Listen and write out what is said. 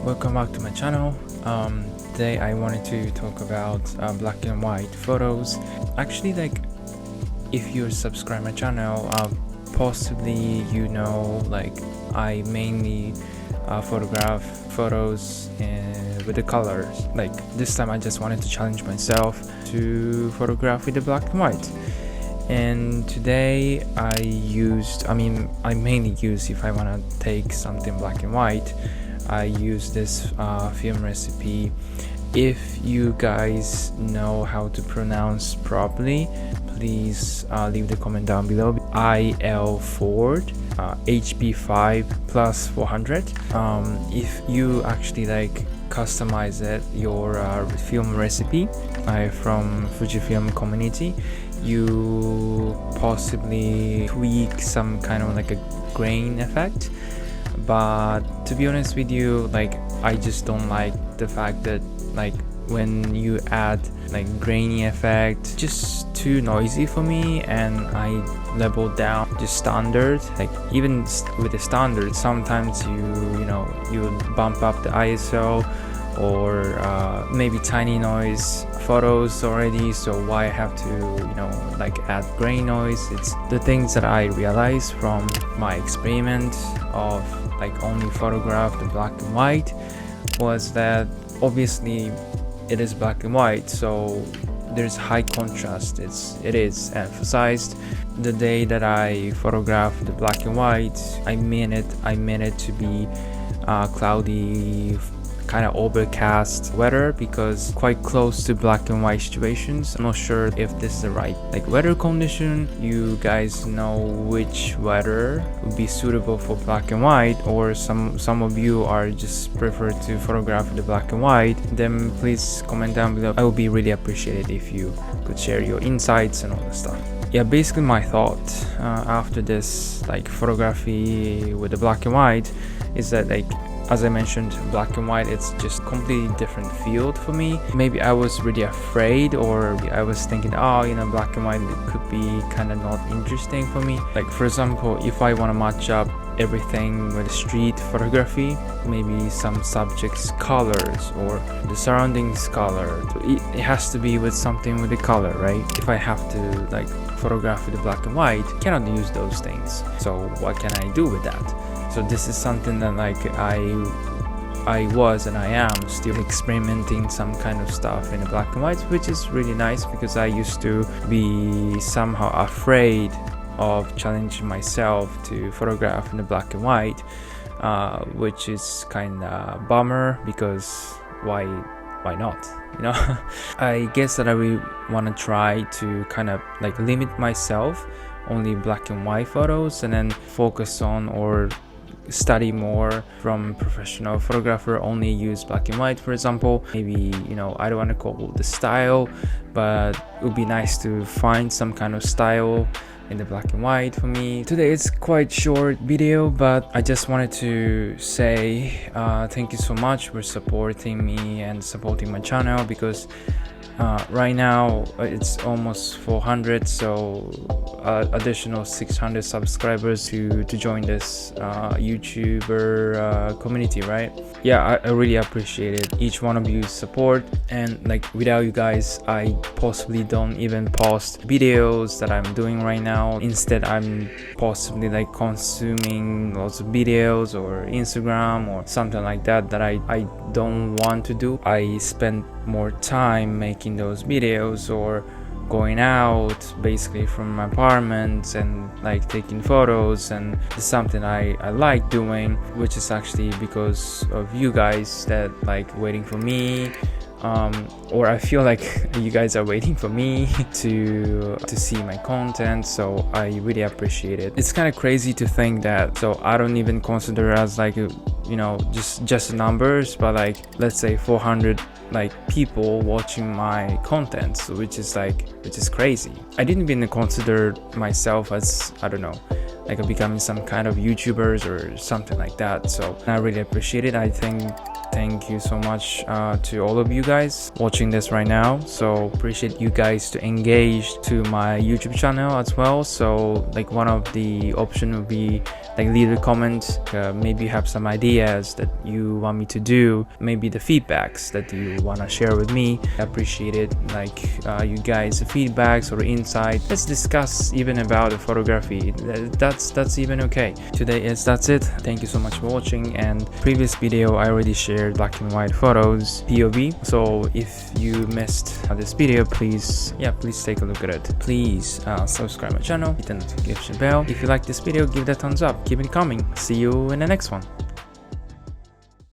welcome back to my channel. Today I wanted to talk about black and white photos. Actually, if you subscribe my channel, possibly I mainly photograph photos with the colors. This time I just wanted to challenge myself to photograph with the black and white. And today I mainly use, if I want to take something black and white, I use this film recipe. If you guys know how to pronounce properly, please leave the comment down below. IL Ford HB5 plus 400. If you actually customize your film recipe from Fujifilm community, you possibly tweak some kind of a grain effect. But to be honest with you, I just don't like the fact that when you add grainy effect, just too noisy for me, and I level down the standard. Even with the standard, sometimes you bump up the ISO or maybe tiny noise photos already, so why have to add gray noise? It's the things that I realized from my experiment of only photograph the black and white was that obviously it is black and white, so there's high contrast. It is emphasized. The day that I photographed the black and white, I meant it to be cloudy, kind of overcast weather, because quite close to black and white situations. I'm not sure if this is the right weather condition. You guys know which weather would be suitable for black and white, or some of you are just prefer to photograph the black and white, then please comment down below. I would be really appreciated if you could share your insights and all that stuff. Yeah, basically my thought after this photography with the black and white is that as I mentioned, black and white, it's just completely different field for me. Maybe I was really afraid, or I was thinking, black and white could be kind of not interesting for me. For example, if I want to match up everything with street photography, maybe some subjects colors or the surroundings color, it has to be with something with the color, right? If I have to photograph with the black and white, I cannot use those things. So what can I do with that? So this is something that I was and I am still experimenting some kind of stuff in the black and white, which is really nice, because I used to be somehow afraid of challenging myself to photograph in the black and white, which is kind of bummer, because why not, I guess that I will want to try to kind of limit myself only black and white photos, and then focus on or study more from professional photographer, only use black and white, for example. Maybe I don't want to call the style, but it would be nice to find some kind of style in the black and white for me. Today it's quite short video, but I just wanted to say thank you so much for supporting me and supporting my channel, because right now it's almost 400, so additional 600 subscribers to join this YouTuber community, right? Yeah, I really appreciate it, each one of you support, and without you guys I possibly don't even post videos that I'm doing right now. Instead, I'm possibly consuming lots of videos or Instagram or something like that I don't want to do. I spend more time making those videos or going out basically from my apartment and taking photos, and it's something I like doing, which is actually because of you guys that waiting for me, or I feel you guys are waiting for me to see my content, so I really appreciate it. It's kind of crazy to think that, so I don't even consider as just numbers, but let's say 400 people watching my content, which is crazy. I didn't even consider myself as, I don't know, becoming some kind of YouTubers or something like that, so I really appreciate it. I think thank you so much to all of you guys watching this right now. So appreciate you guys to engage to my YouTube channel as well. So like one of the option would be like leave a comment, maybe you have some ideas that you want me to do, maybe the feedbacks that you want to share with me. I appreciate it, like you guys feedbacks or insight. Let's discuss even about the photography. That's even okay. That's it. Thank you so much for watching. And previous video I already shared black and white photos POV, so if you missed this video, please take a look at it. Please subscribe my channel, hit the notification bell. If you like this video, give that thumbs up, keep it coming. See you in the next one.